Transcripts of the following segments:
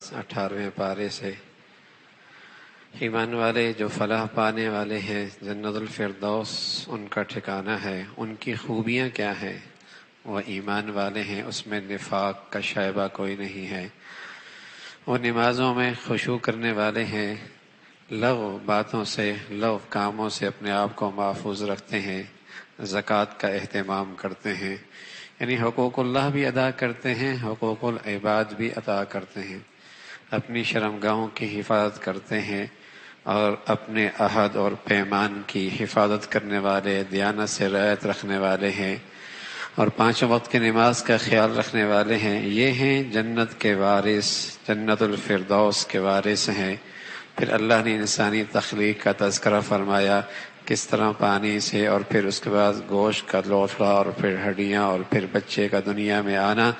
18ویں پارے سے ایمان والے جو فلاح پانے والے ہیں جنت الفردوس ان کا ٹھکانہ ہے. ان کی خوبیاں کیا ہیں؟ وہ ایمان والے ہیں، اس میں نفاق کا شائبہ کوئی نہیں ہے. وہ نمازوں میں خشوع کرنے والے ہیں، لغو باتوں سے لغو کاموں سے اپنے آپ کو محفوظ رکھتے ہیں، زکوٰۃ کا اہتمام کرتے ہیں، یعنی حقوق اللہ بھی ادا کرتے ہیں، حقوق العباد بھی ادا کرتے ہیں، اپنی شرمگاہوں کی حفاظت کرتے ہیں اور اپنے عہد اور پیمان کی حفاظت کرنے والے، دیانت سے رعایت رکھنے والے ہیں اور 5 وقت کی نماز کا خیال رکھنے والے ہیں. یہ ہیں جنت کے وارث، جنت الفردوس کے وارث ہیں. پھر اللہ نے انسانی تخلیق کا تذکرہ فرمایا، کس طرح پانی سے اور پھر اس کے بعد گوشت کا لوتھڑا اور پھر ہڈیاں اور پھر بچے کا دنیا میں آنا،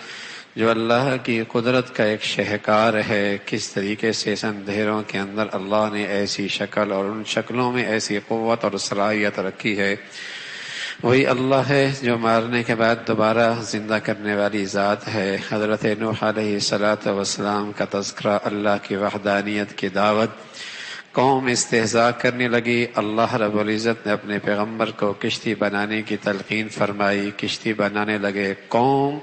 جو اللہ کی قدرت کا ایک شہکار ہے. کس طریقے سے اس اندھیروں کے اندر اللہ نے ایسی شکل اور ان شکلوں میں ایسی قوت اور صلاحیت رکھی ہے. وہی اللہ ہے جو مارنے کے بعد دوبارہ زندہ کرنے والی ذات ہے. حضرت نوح علیہ السلام کا تذکرہ، اللہ کی وحدانیت کی دعوت. قوم استہزاء کرنے لگی، اللہ رب العزت نے اپنے پیغمبر کو کشتی بنانے کی تلقین فرمائی، کشتی بنانے لگے. قوم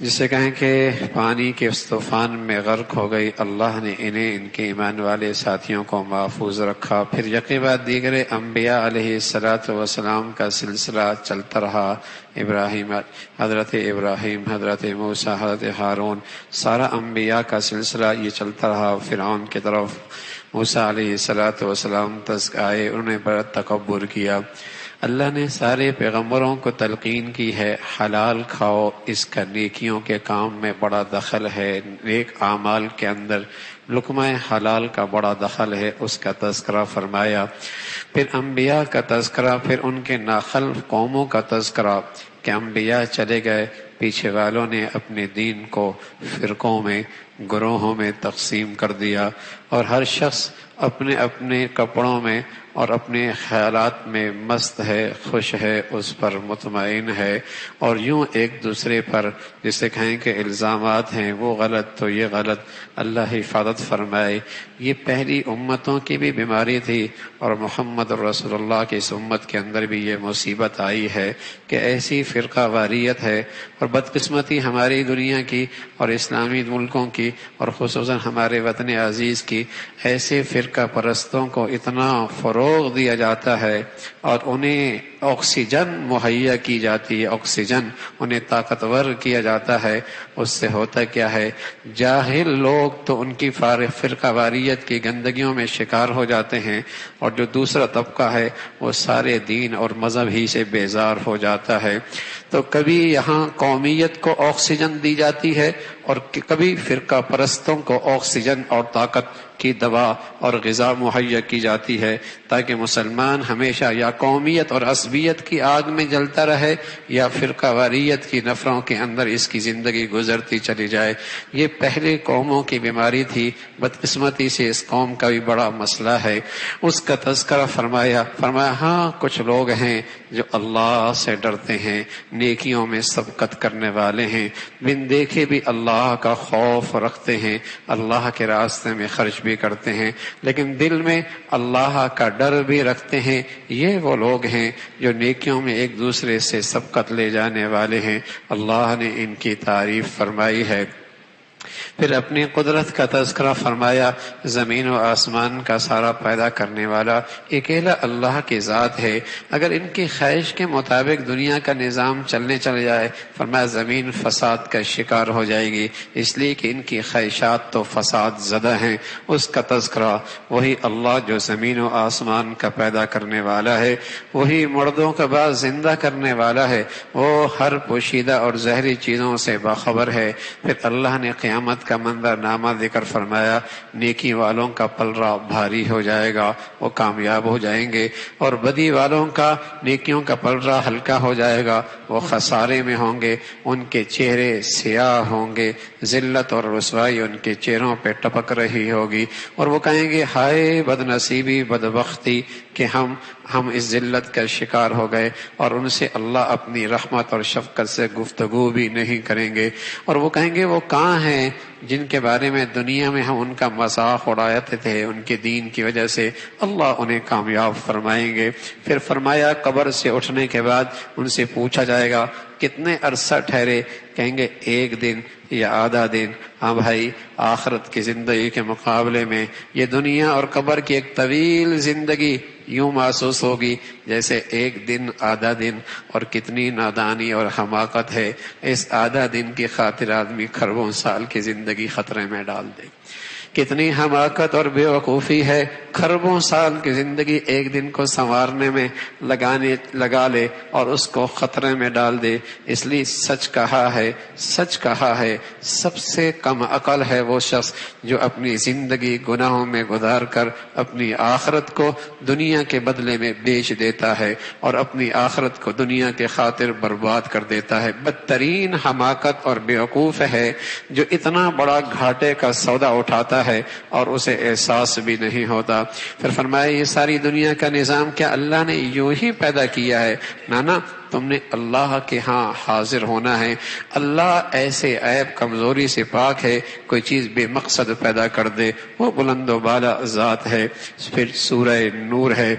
جسے کہیں کہ پانی کے اس طوفان میں غرق ہو گئی. اللہ نے انہیں ان کے ایمان والے ساتھیوں کو محفوظ رکھا. پھر یقین بعد دیگر انبیاء علیہ السلام کا سلسلہ چلتا رہا. حضرت ابراہیم، حضرت موسیٰ، حضرت ہارون، سارا انبیاء کا سلسلہ یہ چلتا رہا. فرعون کی طرف موسیٰ علیہ السلام تک آئے، انہوں نے بڑا تکبر کیا. اللہ نے سارے پیغمبروں کو تلقین کی ہے، حلال کھاؤ، اس کا نیکیوں کے کام میں بڑا دخل ہے، نیک اعمال کے اندر لقمہ حلال کا بڑا دخل ہے، اس کا تذکرہ فرمایا. پھر انبیاء کا تذکرہ، پھر ان کے ناخلف قوموں کا تذکرہ کہ انبیاء چلے گئے، پیچھے والوں نے اپنے دین کو فرقوں میں، گروہوں میں تقسیم کر دیا اور ہر شخص اپنے اپنے کپڑوں میں اور اپنے خیالات میں مست ہے، خوش ہے، اس پر مطمئن ہے اور یوں ایک دوسرے پر جسے کہیں کہ الزامات ہیں، وہ غلط تو یہ غلط. اللہ حفاظت فرمائے. یہ پہلی امتوں کی بھی بیماری تھی اور محمد رسول اللہ کی اس امت کے اندر بھی یہ مصیبت آئی ہے کہ ایسی فرقہ واریت ہے. اور بدقسمتی ہماری دنیا کی اور اسلامی ملکوں کی اور خصوصاً ہمارے وطن عزیز کی، ایسے فرقہ پرستوں کو اتنا فروغ دیا جاتا ہے اور انہیں آکسیجن مہیا کی جاتی ہے، آکسیجن انہیں طاقتور کیا جاتا ہے. اس سے ہوتا کیا ہے، جاہل لوگ تو ان کی فرقہ واریت کی گندگیوں میں شکار ہو جاتے ہیں اور جو دوسرا طبقہ ہے وہ سارے دین اور مذہب ہی سے بیزار ہو جاتا ہے. تو کبھی یہاں قومیت کو آکسیجن دی جاتی ہے اور کبھی فرقہ پرستوں کو آکسیجن اور طاقت کی دوا اور غذا مہیا کی جاتی ہے تاکہ مسلمان ہمیشہ یا قومیت اور عصبیت کی آگ میں جلتا رہے یا فرقہ واریت کی نفروں کے اندر اس کی زندگی گزرتی چلی جائے. یہ پہلے قوموں کی بیماری تھی، بدقسمتی سے اس قوم کا بھی بڑا مسئلہ ہے. اس کا تذکرہ فرمایا ہاں کچھ لوگ ہیں جو اللہ سے ڈرتے ہیں، نیکیوں میں سبقت کرنے والے ہیں، بن دیکھے بھی اللہ کا خوف رکھتے ہیں، اللہ کے راستے میں خرچ بھی کرتے ہیں لیکن دل میں اللہ کا ڈر بھی رکھتے ہیں. یہ وہ لوگ ہیں جو نیکیوں میں ایک دوسرے سے سبقت لے جانے والے ہیں. اللہ نے ان کی تعریف فرمائی ہے. پھر اپنی قدرت کا تذکرہ فرمایا. زمین و آسمان کا سارا پیدا کرنے والا اکیلا اللہ کی ذات ہے. اگر ان کی خواہش کے مطابق دنیا کا نظام چلنے چل جائے، فرمایا زمین فساد کا شکار ہو جائے گی، اس لیے کہ ان کی خواہشات تو فساد زدہ ہیں. اس کا تذکرہ وہی اللہ جو زمین و آسمان کا پیدا کرنے والا ہے، وہی مردوں کا بعد زندہ کرنے والا ہے، وہ ہر پوشیدہ اور زہری چیزوں سے باخبر ہے. پھر اللہ نے قیامت کا منظر نامہ ذکر فرمایا. نیکی والوں کا پلڑا بھاری ہو جائے گا، وہ کامیاب ہو جائیں گے، اور بدی والوں کا نیکیوں کا پلڑا ہلکا ہو جائے گا، وہ خسارے میں ہوں گے. ان کے چہرے سیاہ ہوں گے، ذلت اور رسوائی ان کے چہروں پہ ٹپک رہی ہوگی اور وہ کہیں گے ہائے بد نصیبی، بدبختی کہ ہم اس ذلت کا شکار ہو گئے. اور ان سے اللہ اپنی رحمت اور شفقت سے گفتگو بھی نہیں کریں گے اور وہ کہیں گے وہ کہاں ہیں ہیں جن کے بارے میں دنیا میں ہم ان کا مذاق اڑاتے تھے، ان کے دین کی وجہ سے اللہ انہیں کامیاب فرمائیں گے۔ پھر فرمایا قبر سے اٹھنے کے بعد ان سے پوچھا جائے گا کتنے عرصہ ٹھہرے؟ کہیں گے 1 دن یا آدھا دن۔ ہاں بھائی، آخرت کی زندگی کے مقابلے میں یہ دنیا اور قبر کی ایک طویل زندگی یوں محسوس ہوگی جیسے 1 دن آدھا دن، اور کتنی نادانی اور حماقت ہے، اس آدھا دن کی خاطر آدمی خربوں سال کی زندگی خطرے میں ڈال دے۔ کتنی حماقت اور بے وقوفی ہے، خربوں سال کی زندگی 1 دن کو سنوارنے میں لگا لے اور اس کو خطرے میں ڈال دے۔ اس لیے سچ کہا ہے سب سے کم عقل ہے وہ شخص جو اپنی زندگی گناہوں میں گزار کر اپنی آخرت کو دنیا کے بدلے میں بیچ دیتا ہے اور اپنی آخرت کو دنیا کے خاطر برباد کر دیتا ہے۔ بدترین حماقت اور بیوقوف ہے جو اتنا بڑا گھاٹے کا سودا اٹھاتا ہے اور اسے احساس بھی نہیں ہوتا۔ پھر فرمایا یہ ساری دنیا کا نظام کیا اللہ نے یوں ہی پیدا کیا ہے؟ نانا، تم نے اللہ کے ہاں حاضر ہونا ہے۔ اللہ ایسے عیب کمزوری سے پاک ہے کوئی چیز بے مقصد پیدا کر دے، وہ بلند و بالا ذات ہے۔ پھر سورہ نور ہے۔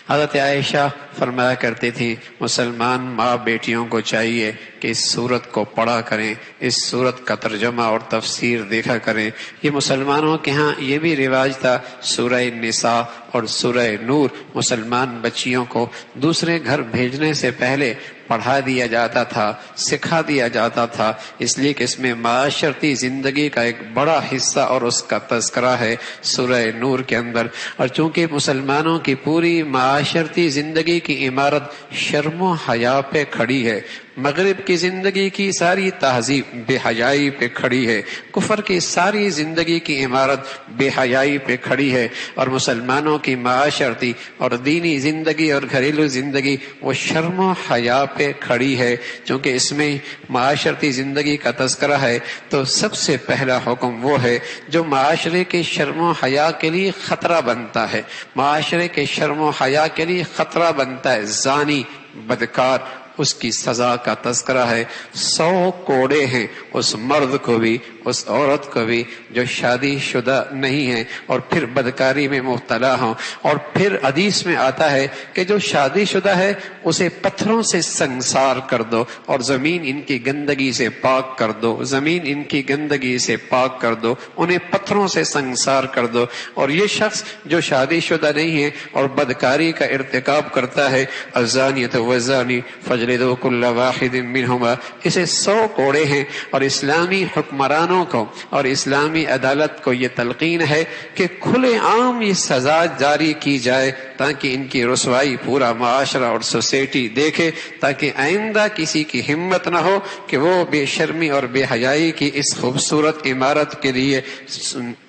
حضرت عائشہ فرمایا کرتی تھی مسلمان ماں بیٹیوں کو چاہیے کہ اس سورت کو پڑھا کریں، اس سورت کا ترجمہ اور تفسیر دیکھا کریں۔ یہ مسلمانوں کے ہاں یہ بھی رواج تھا، سورہ نساء اور سورہ نور مسلمان بچیوں کو دوسرے گھر بھیجنے سے پہلے پڑھا دیا جاتا تھا، سکھا دیا جاتا تھا، اس لیے کہ اس میں معاشرتی زندگی کا ایک بڑا حصہ اور اس کا تذکرہ ہے سورہ نور کے اندر۔ اور چونکہ مسلمانوں کی پوری معاشرتی زندگی کی عمارت شرم و حیا پہ کھڑی ہے، مغرب کی زندگی کی ساری تہذیب بے حیائی پہ کھڑی ہے، کفر کی ساری زندگی کی عمارت بے حیائی پہ کھڑی ہے، اور مسلمانوں کی معاشرتی اور دینی زندگی اور گھریلو زندگی وہ شرم و حیا پہ کھڑی ہے۔ چونکہ اس میں معاشرتی زندگی کا تذکرہ ہے تو سب سے پہلا حکم وہ ہے جو معاشرے کے شرم و حیا کے لیے خطرہ بنتا ہے، معاشرے کے شرم و حیا کے لیے خطرہ بنتا ہے، زانی، بدکار، اس کی سزا کا تذکرہ ہے۔ 100 کوڑے ہیں اس مرد کو بھی، اس عورت کو بھی جو شادی شدہ نہیں ہے اور پھر بدکاری میں مبتلا ہوں۔ اور پھر حدیث میں آتا ہے کہ جو شادی شدہ ہے اسے پتھروں سے سنگسار کر دو اور زمین ان کی گندگی سے پاک کر دو، زمین ان کی گندگی سے پاک کر دو، انہیں پتھروں سے سنگسار کر دو۔ اور یہ شخص جو شادی شدہ نہیں ہے اور بدکاری کا ارتکاب کرتا ہے، الزانیۃ والزانی فاجلدوا کل واحد منہما، اسے 100 کوڑے ہیں۔ اور اسلامی حکمرانوں کو اور اسلامی عدالت کو یہ تلقین ہے کہ کھلے عام یہ سزا جاری کی جائے تاکہ ان کی رسوائی پورا معاشرہ اور سوسائٹی دیکھے، تاکہ آئندہ کسی کی ہمت نہ ہو کہ وہ بے شرمی اور بے حیائی کی اس خوبصورت عمارت کے لیے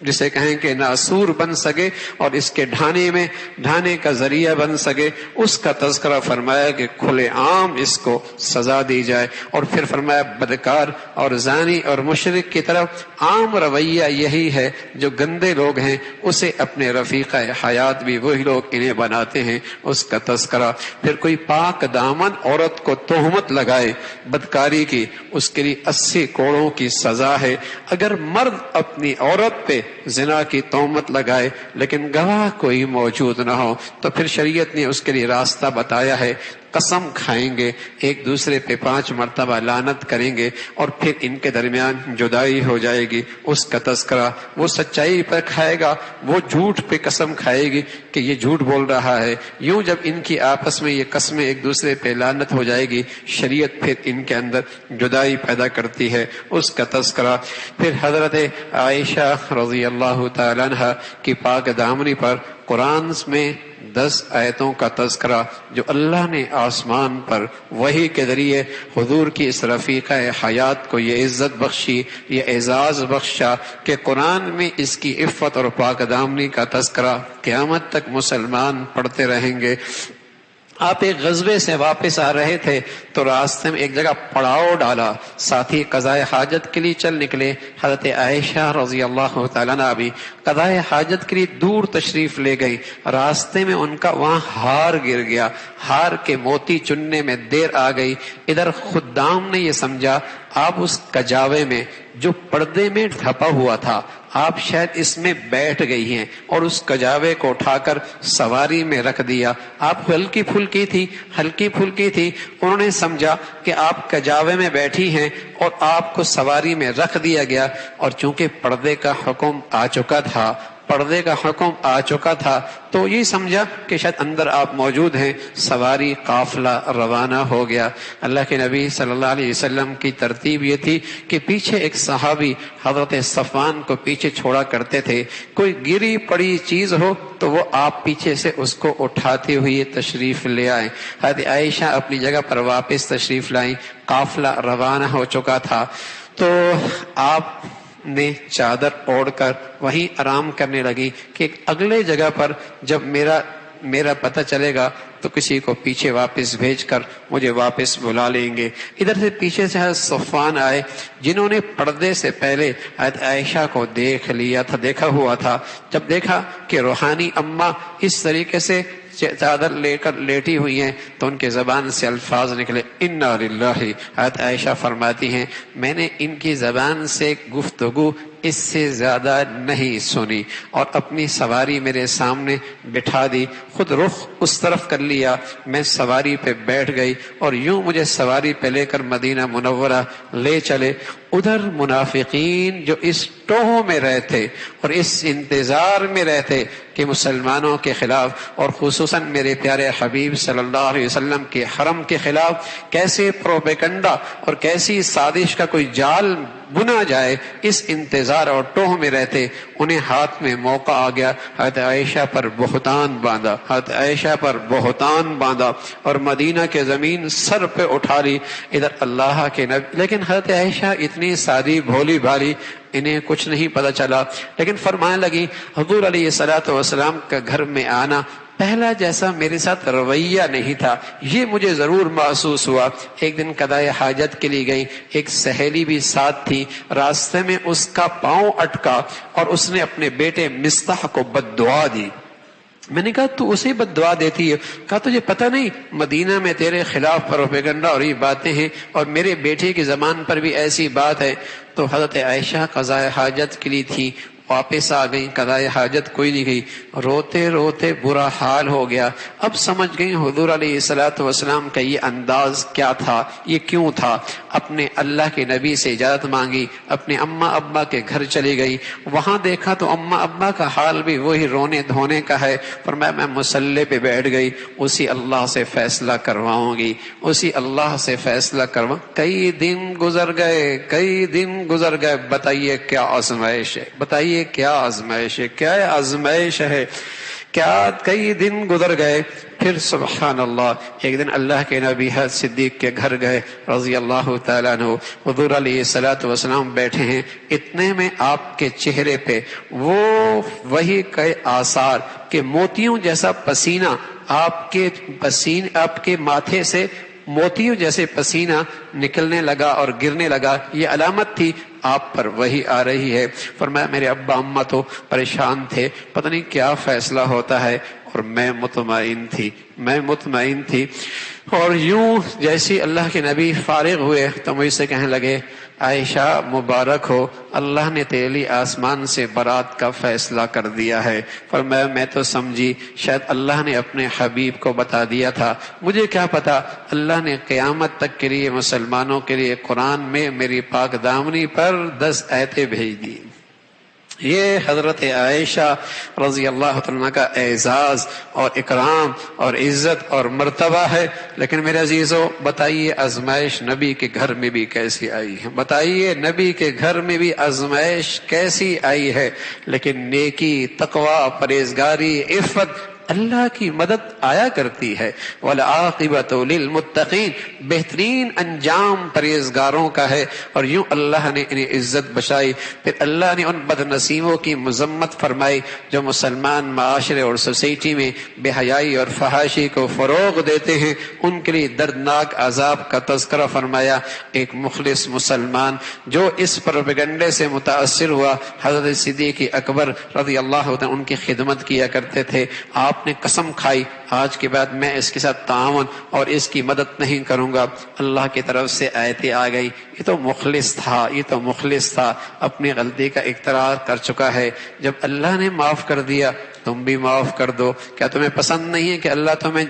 جسے کہیں کہ ناسور بن سکے اور اس کے ڈھانے کا ذریعہ بن سکے۔ اس کا تذکرہ فرمایا کہ کھلے عام اس کو سزا دی جائے۔ اور پھر فرمایا بدکار اور زانی اور مشرک کی طرف عام رویہ یہی ہے، جو گندے لوگ ہیں اسے اپنے رفیقہ حیات بھی وہی لوگ انہیں بناتے ہیں، اس کا تذکرہ۔ پھر کوئی پاک دامن عورت کو تہمت لگائے بدکاری کی، اس کے لیے 80 کوڑوں کی سزا ہے۔ اگر مرد اپنی عورت پہ زنا کی تہمت لگائے لیکن گواہ کوئی موجود نہ ہو تو پھر شریعت نے اس کے لیے راستہ بتایا ہے، قسم کھائیں گے، ایک دوسرے پہ 5 مرتبہ لعنت کریں گے اور پھر ان کے درمیان جدائی ہو جائے گی، اس کا تذکرہ۔ وہ سچائی پر کھائے گا، وہ جھوٹ پہ قسم کھائے گی کہ یہ جھوٹ بول رہا ہے۔ یوں جب ان کی آپس میں یہ قسمیں ایک دوسرے پہ لعنت ہو جائے گی، شریعت پھر ان کے اندر جدائی پیدا کرتی ہے، اس کا تذکرہ۔ پھر حضرت عائشہ رضی اللہ تعالی عنہ کی پاک دامنی پر قرآن میں 10 آیتوں کا تذکرہ جو اللہ نے آسمان پر وحی کے ذریعے حضور کی اس رفیقہ حیات کو یہ عزت بخشی، یہ اعزاز بخشا کہ قرآن میں اس کی عفت اور پاک دامنی کا تذکرہ قیامت تک مسلمان پڑھتے رہیں گے۔ آپ ایک غزوے سے واپس آ رہے تھے تو راستے میں ایک جگہ پڑاؤ ڈالا، ساتھی قضائے حاجت کے لیے چل نکلے۔ حضرت عائشہ رضی اللہ تعالیٰ عنہ بھی قضائے حاجت کے لیے دور تشریف لے گئی۔ راستے میں ان کا وہاں ہار گر گیا، ہار کے موتی چننے میں دیر آ گئی۔ ادھر خدام نے یہ سمجھا آپ اس کجاوے میں جو پردے میں ڈھپا ہوا تھا آپ شاید اس میں بیٹھ گئی ہیں اور اس کجاوے کو اٹھا کر سواری میں رکھ دیا. آپ ہلکی پھلکی تھی. انہوں نے سمجھا کہ آپ کجاوے میں بیٹھی ہیں اور آپ کو سواری میں رکھ دیا گیا. اور چونکہ پردے کا حکم آ چکا تھا تو یہ سمجھا کہ شاید اندر آپ موجود ہیں. سواری قافلہ روانہ ہو گیا. اللہ کے نبی صلی اللہ علیہ وسلم کی ترتیب یہ تھی کہ پیچھے ایک صحابی حضرت صفوان کو پیچھے چھوڑا کرتے تھے. کوئی گری پڑی چیز ہو تو وہ آپ پیچھے سے اس کو اٹھاتے ہوئے تشریف لے آئیں. حضرت عائشہ اپنی جگہ پر واپس تشریف لائیں. قافلہ روانہ ہو چکا تھا تو آپ نے چادر اوڑھ کر وہیں آرام کرنے لگی کہ اگلے جگہ پر جب میرا پتہ چلے گا تو کسی کو پیچھے واپس بھیج کر مجھے واپس بلا لیں گے. ادھر سے پیچھے سے حضرت صفوان آئے جنہوں نے پردے سے پہلے حضرت عائشہ کو دیکھا ہوا تھا. جب دیکھا کہ روحانی اماں اس طریقے سے چادر لے کر لیٹی ہوئی ہیں تو ان کے زبان سے الفاظ نکلے انا للہ. حضرت عائشہ فرماتی ہیں میں نے ان کی زبان سے گفتگو اس سے زیادہ نہیں سنی اور اپنی سواری میرے سامنے بٹھا دی. خود رخ اس طرف کر لیا. میں سواری پہ بیٹھ گئی اور یوں مجھے سواری پہ لے کر مدینہ منورہ لے چلے. ادھر منافقین جو اس ٹوہ میں رہتے اور اس انتظار میں رہتے کہ مسلمانوں کے خلاف اور خصوصاً میرے پیارے حبیب صلی اللہ علیہ وسلم کے حرم کے خلاف کیسے پروپیگنڈا اور کیسی سازش کا کوئی جال بنا جائے اس انتظار اور ٹوہ میں رہتے. انہیں ہاتھ میں موقع آ گیا. حضرت عائشہ پر بہتان باندھا اور مدینہ کے زمین سر پہ اٹھا لی. ادھر اللہ کے نبی لیکن حضرت عائشہ اتنی سادی بھولی بھالی انہیں کچھ نہیں پتہ چلا لیکن فرمانے لگی حضور علیہ الصلوۃ والسلام کا گھر میں آنا پہلا جیسا میرے ساتھ رویہ نہیں تھا. یہ مجھے ضرور محسوس ہوا. ایک دن قضائے حاجت کے لیے گئی. ایک سہیلی بھی ساتھ تھی. راستے میں اس کا پاؤں اٹکا اور اس نے اپنے بیٹے مصطح کو بد دعا دی. میں نے کہا تو اسے بد دعا دیتی ہے؟ کہا تجھے پتہ نہیں مدینہ میں تیرے خلاف پروپیگنڈا اور یہ باتیں ہیں اور میرے بیٹے کی زبان پر بھی ایسی بات ہے. تو حضرت عائشہ قضائے حاجت کے لیے تھی واپس آ گئی. قضائے حاجت کوئی نہیں گئی. روتے روتے برا حال ہو گیا. اب سمجھ گئی حضور علیہ الصلوۃ والسلام کا یہ انداز کیا تھا, یہ کیوں تھا. اپنے اللہ کے نبی سے اجازت مانگی, اپنے اماں ابا کے گھر چلی گئی. وہاں دیکھا تو اماں ابا کا حال بھی وہی رونے دھونے کا ہے. فرمایا میں مصلی پہ بیٹھ گئی, اسی اللہ سے فیصلہ کرواؤں گی, اسی اللہ سے فیصلہ کئی دن گزر گئے. بتائیے کیا آزمائش ہے, بتائیے کیا آزمائش ہے, کیا آزمائش ہے. کیا کئی دن گزر گئے. پھر سبحان اللہ ایک دن اللہ کے نبی حضرت صدیق کے گھر گئے رضی اللہ تعالیٰ عنہ. حضور علیہ الصلوۃ والسلام بیٹھے ہیں. اتنے میں آپ کے چہرے پہ وہی کے آثار کہ موتیوں جیسا پسینہ آپ کے ماتھے سے موتیوں جیسے پسینہ نکلنے لگا اور گرنے لگا. یہ علامت تھی آپ پر وہی آ رہی ہے. فرمایا میرے ابا اماں تو پریشان تھے, پتہ نہیں کیا فیصلہ ہوتا ہے, اور میں مطمئن تھی. اور یوں جیسی اللہ کے نبی فارغ ہوئے تو مجھ سے کہنے لگے عائشہ مبارک ہو, اللہ نے تیرے لیے آسمان سے برات کا فیصلہ کر دیا ہے. فرمایا میں تو سمجھی شاید اللہ نے اپنے حبیب کو بتا دیا تھا, مجھے کیا پتا اللہ نے قیامت تک کے لیے مسلمانوں کے لیے قرآن میں میری پاک دامنی پر 10 آیتیں بھیج دی. یہ حضرت عائشہ رضی اللہ عنہ کا اعزاز اور اکرام اور عزت اور مرتبہ ہے. لیکن میرے عزیزو بتائیے آزمائش نبی کے گھر میں بھی کیسی آئی ہے, بتائیے نبی کے گھر میں بھی آزمائش کیسی آئی ہے. لیکن نیکی, تقوی, پرہیزگاری, عفت, اللہ کی مدد آیا کرتی ہے. والعاقبۃ للمتقین, بہترین انجام پرہیزگاروں کا ہے. اور یوں اللہ نے انہیں عزت بخشائی. پھر اللہ نے ان بد نصیبوں کی مذمت فرمائی جو مسلمان معاشرے اور سوسائٹی میں بے حیائی اور فحاشی کو فروغ دیتے ہیں. ان کے لیے دردناک عذاب کا تذکرہ فرمایا. ایک مخلص مسلمان جو اس پروپیگنڈے سے متاثر ہوا, حضرت صدیق اکبر رضی اللہ عنہ ان کی خدمت کیا کرتے تھے. آپ آپ نے قسم کھائی آج کے بعد میں اس کے ساتھ تعاون اور اس کی مدد نہیں کروں گا، اللہ کی طرف سے آیتیں آ گئی، یہ تو مخلص تھا، اپنی غلطی کا اقرار کر چکا ہے، جب اللہ نے معاف کر دیا تم بھی معاف کر دو۔ کیا تمہیں پسند نہیں ہے کہ اللہ تمہیں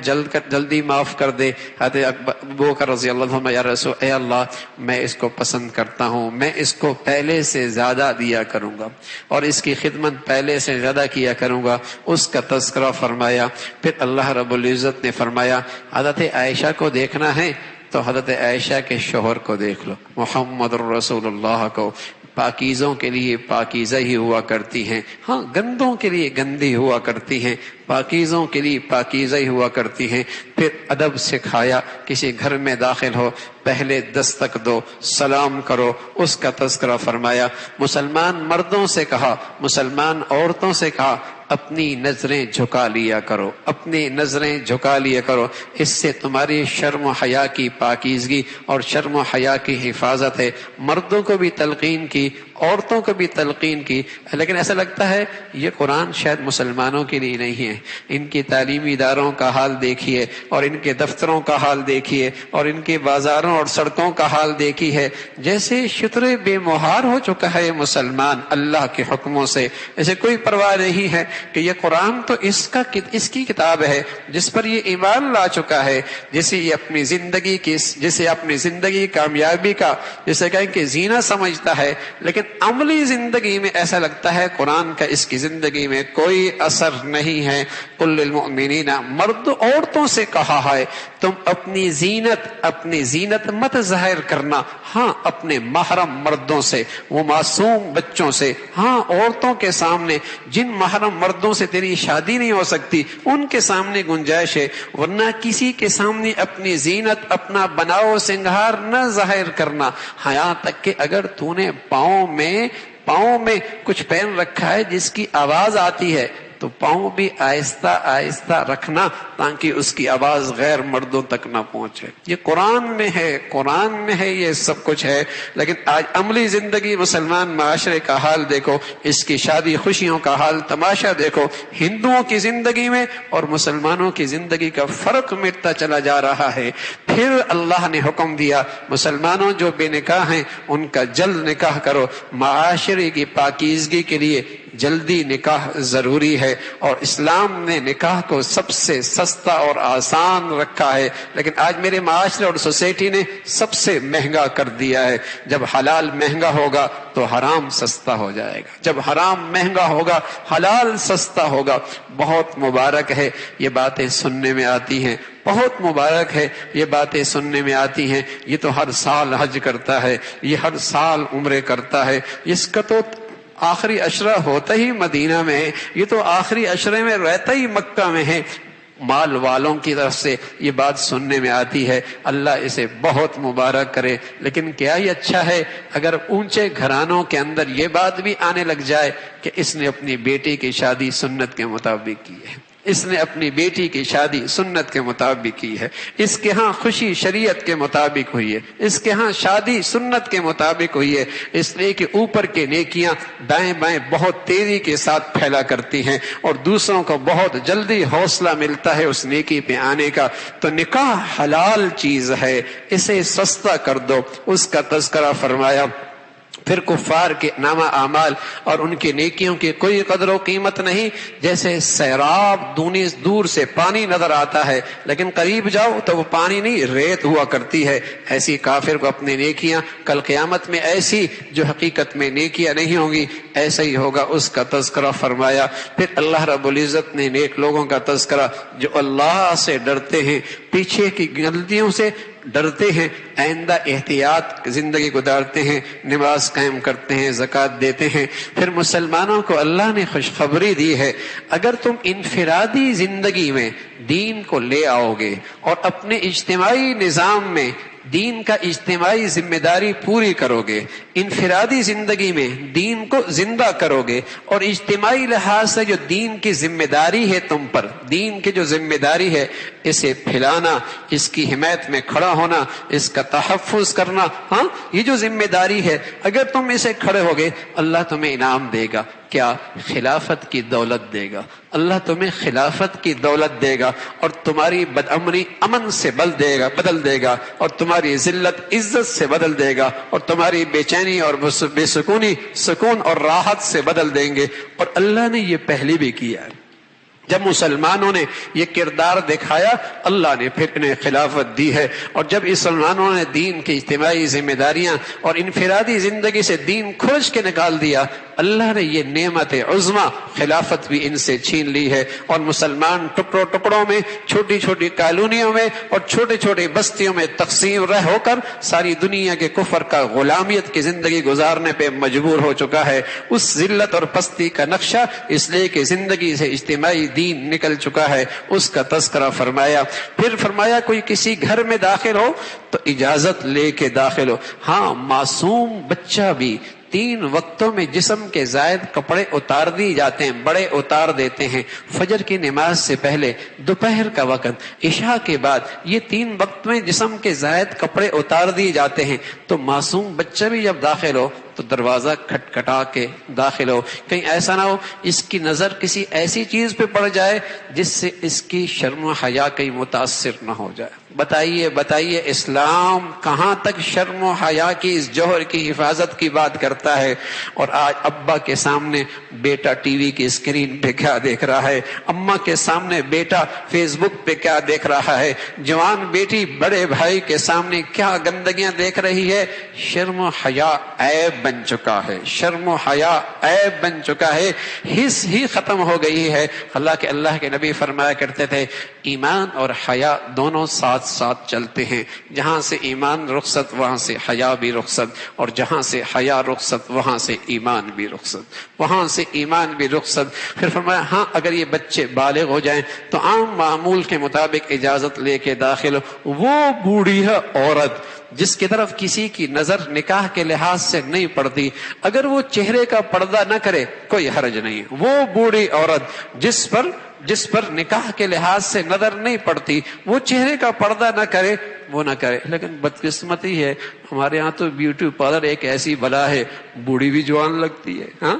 جلدی معاف کر دے؟ حضرت ابوبکر رضی اللہ عنہ، یا رسول اے اللہ میں اس کو پسند کرتا ہوں، میں اس کو پہلے سے زیادہ دیا کروں گا اور اس کی خدمت پہلے سے زیادہ کیا کروں گا، اس کا تذکرہ فرمایا۔ پھر اللہ رب العزت نے فرمایا حضرت عائشہ کو دیکھنا ہے تو حضرت عائشہ کے شوہر کو دیکھ لو، محمد الرسول اللہ کو۔ پاکیزوں کے لیے پاکیزہ ہی ہوا کرتی ہیں، ہاں گندوں کے لیے گندی ہوا کرتی ہیں، پاکیزوں کے لیے پاکیزہ ہی ہوا کرتی ہیں۔ پھر ادب سکھایا، کسی گھر میں داخل ہو پہلے دستک دو، سلام کرو، اس کا تذکرہ فرمایا۔ مسلمان مردوں سے کہا، مسلمان عورتوں سے کہا اپنی نظریں جھکا لیا کرو، اپنی نظریں جھکا لیا کرو، اس سے تمہاری شرم و حیا کی پاکیزگی اور شرم و حیا کی حفاظت ہے۔ مردوں کو بھی تلقین کی، عورتوں کو بھی تلقین کی، لیکن ایسا لگتا ہے یہ قرآن شاید مسلمانوں کے لیے نہیں ہے۔ ان کی تعلیمی اداروں کا حال دیکھیے اور ان کے دفتروں کا حال دیکھیے اور ان کے بازاروں اور سڑکوں کا حال دیکھی ہے، جیسے شترے بے مہار ہو چکا ہے مسلمان اللہ کے حکموں سے، اسے کوئی پرواہ نہیں ہے کہ یہ قرآن تو اس کی کتاب ہے جس پر یہ ایمان لا چکا ہے، جسے اپنی زندگی کامیابی کا جسے کہیں کہ زینہ سمجھتا ہے، لیکن عملی زندگی میں ایسا لگتا ہے قرآن کا اس کی زندگی میں کوئی اثر نہیں ہے۔ قل للمؤمنین، مرد عورتوں سے کہا ہے تم اپنی زینت مت ظاہر کرنا، ہاں اپنے محرم مردوں سے، وہ معصوم بچوں سے، ہاں عورتوں کے سامنے جن محرم مردوں سے تیری شادی نہیں ہو سکتی ان کے سامنے گنجائش ہے، ورنہ کسی کے سامنے اپنی زینت، اپنا بناؤ سنگھار نہ ظاہر کرنا، یہاں تک کہ اگر تو نے پاؤں میں کچھ پہن رکھا ہے جس کی آواز آتی ہے تو پاؤں بھی آہستہ آہستہ رکھنا تاکہ اس کی آواز غیر مردوں تک نہ پہنچے۔ یہ قرآن میں ہے یہ سب کچھ ہے، لیکن آج عملی زندگی مسلمان معاشرے کا حال دیکھو، اس کی شادی خوشیوں کا حال تماشا دیکھو، ہندوؤں کی زندگی میں اور مسلمانوں کی زندگی کا فرق مٹتا چلا جا رہا ہے۔ پھر اللہ نے حکم دیا مسلمانوں جو بے نکاح ہیں ان کا جلد نکاح کرو، معاشرے کی پاکیزگی کے لیے جلدی نکاح ضروری ہے، اور اسلام نے نکاح کو سب سے سستا اور آسان رکھا ہے، لیکن آج میرے معاشرے اور سوسائٹی نے سب سے مہنگا کر دیا ہے۔ جب حلال مہنگا ہوگا تو حرام سستا ہو جائے گا، جب حرام مہنگا ہوگا حلال سستا ہوگا۔ بہت مبارک ہے یہ باتیں سننے میں آتی ہیں، بہت مبارک ہے یہ باتیں سننے میں آتی ہیں، یہ تو ہر سال حج کرتا ہے، یہ ہر سال عمرے کرتا ہے، اس کا تو آخری عشرہ ہوتا ہی مدینہ میں ہے، یہ تو آخری عشرے میں رہتا ہی مکہ میں ہے۔ مال والوں کی طرف سے یہ بات سننے میں آتی ہے، اللہ اسے بہت مبارک کرے، لیکن کیا ہی اچھا ہے اگر اونچے گھرانوں کے اندر یہ بات بھی آنے لگ جائے کہ اس نے اپنی بیٹی کی شادی سنت کے مطابق کی ہے، اس نے اپنی بیٹی کی شادی سنت کے مطابق کی ہے، اس کے ہاں خوشی شریعت کے مطابق ہوئی ہے، اس کے ہاں شادی سنت کے مطابق ہوئی ہے، اس لیے کہ اوپر کے نیکیاں دائیں بائیں بہت تیزی کے ساتھ پھیلا کرتی ہیں اور دوسروں کو بہت جلدی حوصلہ ملتا ہے اس نیکی پہ آنے کا۔ تو نکاح حلال چیز ہے، اسے سستا کر دو، اس کا تذکرہ فرمایا۔ پھر کفار کے نامہ اعمال اور ان کی نیکیوں کی کوئی قدر و قیمت نہیں، جیسے سیراب دور سے پانی نظر آتا ہے لیکن قریب جاؤ تو وہ پانی نہیں ریت ہوا کرتی ہے، ایسی کافر کو اپنی نیکیاں کل قیامت میں ایسی جو حقیقت میں نیکیاں نہیں ہوں گی ایسا ہی ہوگا، اس کا تذکرہ فرمایا۔ پھر اللہ رب العزت نے نیک لوگوں کا تذکرہ جو اللہ سے ڈرتے ہیں، پیچھے کی غلطیوں سے ڈرتے ہیں، آئندہ احتیاط زندگی گزارتے ہیں، نماز قائم کرتے ہیں، زکوٰۃ دیتے ہیں۔ پھر مسلمانوں کو اللہ نے خوشخبری دی ہے، اگر تم انفرادی زندگی میں دین کو لے آؤ گے اور اپنے اجتماعی نظام میں دین کا اجتماعی ذمہ داری پوری کرو گے، انفرادی زندگی میں دین کو زندہ کرو گے اور اجتماعی لحاظ سے جو دین کی ذمہ داری ہے تم پر، دین کی جو ذمہ داری ہے اسے پھیلانا، اس کی حمایت میں کھڑا ہونا، اس کا تحفظ کرنا، ہاں یہ جو ذمہ داری ہے اگر تم اسے کھڑے ہوگے اللہ تمہیں انعام دے گا۔ کیا؟ خلافت کی دولت دے گا، اللہ تمہیں خلافت کی دولت دے گا، اور تمہاری بدامنی امن سے بدل دے گا، اور تمہاری ذلت عزت سے بدل دے گا، اور تمہاری بے چینی اور بے سکونی سکون اور راحت سے بدل دیں گے۔ اور اللہ نے یہ پہلے بھی کیا ہے، جب مسلمانوں نے یہ کردار دکھایا اللہ نے پھر انہیں خلافت دی ہے، اور جب مسلمانوں نے دین کی اجتماعی ذمہ داریاں اور انفرادی زندگی سے دین کھرچ کے نکال دیا، اللہ نے یہ نعمت عظمی خلافت بھی ان سے چھین لی ہے، اور مسلمان ٹکڑوں ٹکڑوں میں، چھوٹی چھوٹی کالونیوں میں اور چھوٹے چھوٹے بستیوں میں تقسیم رہ ہو کر ساری دنیا کے کفر کا غلامیت کی زندگی گزارنے پہ مجبور ہو چکا ہے۔ اس ذلت اور پستی کا نقشہ اس لیے کہ زندگی سے اجتماعی دین نکل چکا ہے، اس کا تذکرہ فرمایا۔ پھر فرمایا کوئی کسی گھر میں داخل ہو تو اجازت لے کے داخل ہو۔ ہاں، معصوم بچہ بھی 3 وقتوں میں جسم کے زائد کپڑے اتار دی جاتے ہیں، بڑے اتار دیتے ہیں، فجر کی نماز سے پہلے، دوپہر کا وقت، عشاء کے بعد، یہ 3 وقت میں جسم کے زائد کپڑے اتار دیے جاتے ہیں۔ تو معصوم بچہ بھی جب داخل ہو تو دروازہ کھٹکھٹا کے داخل ہو، کہیں ایسا نہ ہو اس کی نظر کسی ایسی چیز پہ پڑ جائے جس سے اس کی شرم و حیا کہیں متاثر نہ ہو جائے۔ بتائیے اسلام کہاں تک شرم و حیا کی اس جوہر کی حفاظت کی بات کرتا ہے؟ اور آج ابا کے سامنے بیٹا ٹی وی کی اسکرین پہ کیا دیکھ رہا ہے، اماں کے سامنے بیٹا فیس بک پہ کیا دیکھ رہا ہے، جوان بیٹی بڑے بھائی کے سامنے کیا گندگیاں دیکھ رہی ہے۔ شرم و حیا عیب بن چکا ہے، شرم و حیا عیب بن چکا ہے، حس ہی ختم ہو گئی ہے۔ حالانکہ اللہ کے نبی فرمایا کرتے تھے ایمان اور حیا دونوں ساتھ ساتھ چلتے ہیں، جہاں سے ایمان رخصت وہاں سے حیا بھی رخصت، اور جہاں سے حیا رخصت وہاں سے ایمان بھی رخصت، وہاں سے ایمان بھی رخصت۔ پھر فرمایا ہاں اگر یہ بچے بالغ ہو جائیں تو عام معمول کے مطابق اجازت لے کے داخل ہو۔ وہ بوڑھی ہے عورت جس کی طرف کسی کی نظر نکاح کے لحاظ سے نہیں پڑتی، اگر وہ چہرے کا پردہ نہ کرے کوئی حرج نہیں۔ وہ بوڑھی عورت جس پر نکاح کے لحاظ سے نظر نہیں پڑتی، وہ چہرے کا پردہ نہ کرے، وہ نہ کرے۔ لیکن بدقسمتی ہے ہمارے یہاں تو بیوٹی پارلر ایک ایسی بلا ہے، بوڑھی بھی جوان لگتی ہے۔ ہاں،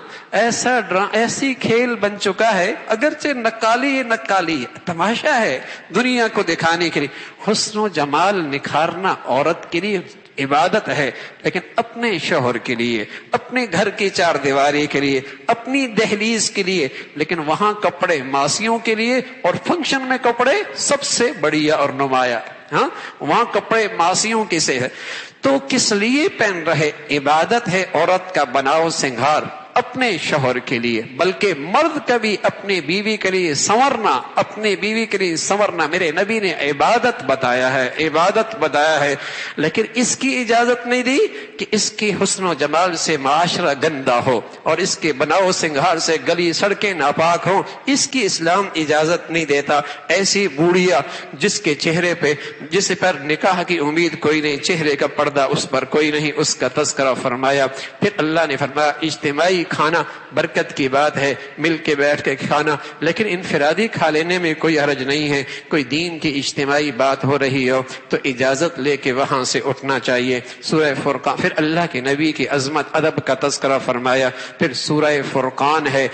ایسی کھیل بن چکا ہے، اگرچہ نقالی تماشا ہے دنیا کو دکھانے کے لیے۔ حسن و جمال نکھارنا عورت کے لیے عبادت ہے، لیکن اپنے شوہر کے لیے، اپنے گھر کی 4 دیواری کے لیے، اپنی دہلیز کے لیے، لیکن وہاں کپڑے ماسیوں کے لیے، اور فنکشن میں کپڑے سب سے بڑھیا اور نمایاں۔ ہاں، وہاں کپڑے ماسیوں کے سے ہے تو کس لیے پہن رہے؟ عبادت ہے عورت کا بناؤ سنگھار اپنے شوہر کے لیے، بلکہ مرد کا بھی اپنے بیوی کے لیے سنورنا میرے نبی نے عبادت بتایا ہے، لیکن اس کی اجازت نہیں دی کہ اس کی حسن و جمال سے معاشرہ گندا ہو اور اس کے بناؤ سنگھار سے گلی سڑکیں ناپاک ہوں، اس کی اسلام اجازت نہیں دیتا۔ ایسی بوڑھیا جس کے چہرے پہ، جس پر نکاح کی امید کوئی نہیں، چہرے کا پردہ اس پر کوئی نہیں، اس کا تذکرہ فرمایا۔ پھر اللہ نے فرمایا اجتماعی کھانا برکت کی بات ہے، مل کے بیٹھ کے کھانا، لیکن انفرادی کھا لینے میں کوئی حرج نہیں ہے۔ کوئی دین کی اجتماعی بات ہو رہی ہو تو اجازت لے کے وہاں سے اٹھنا چاہیے۔ سورہ فرقان، پھر اللہ کے نبی کی عظمت ادب کا تذکرہ فرمایا۔ پھر سورہ فرقان ہے،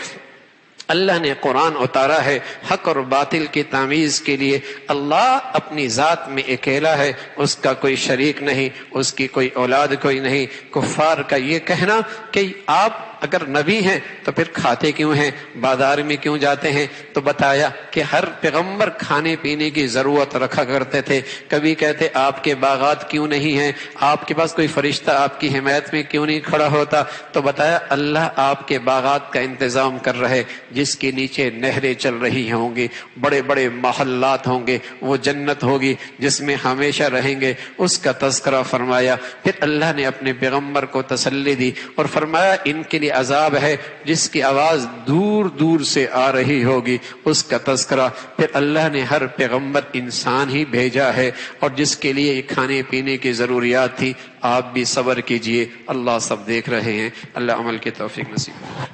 اللہ نے قرآن اتارا ہے حق اور باطل کی تمیز کے لیے۔ اللہ اپنی ذات میں اکیلا ہے، اس کا کوئی شریک نہیں، اس کی کوئی اولاد کوئی نہیں۔ کفار کا یہ کہنا کہ آپ اگر نبی ہیں تو پھر کھاتے کیوں ہیں، بازار میں کیوں جاتے ہیں، تو بتایا کہ ہر پیغمبر کھانے پینے کی ضرورت رکھا کرتے تھے۔ کبھی کہتے آپ کے باغات کیوں نہیں ہیں، آپ کے پاس کوئی فرشتہ آپ کی حمایت میں کیوں نہیں کھڑا ہوتا، تو بتایا اللہ آپ کے باغات کا انتظام کر رہے، جس کے نیچے نہریں چل رہی ہوں گی، بڑے بڑے محلات ہوں گے، وہ جنت ہوگی جس میں ہمیشہ رہیں گے، اس کا تذکرہ فرمایا۔ پھر اللہ نے اپنے پیغمبر کو تسلی دی اور فرمایا ان کے لیے عذاب ہے جس کی آواز دور دور سے آ رہی ہوگی، اس کا تذکرہ۔ پھر اللہ نے ہر پیغمبر انسان ہی بھیجا ہے اور جس کے لیے کھانے پینے کی ضروریات تھی۔ آپ بھی صبر کیجئے، اللہ سب دیکھ رہے ہیں۔ اللہ عمل کی توفیق نصیب۔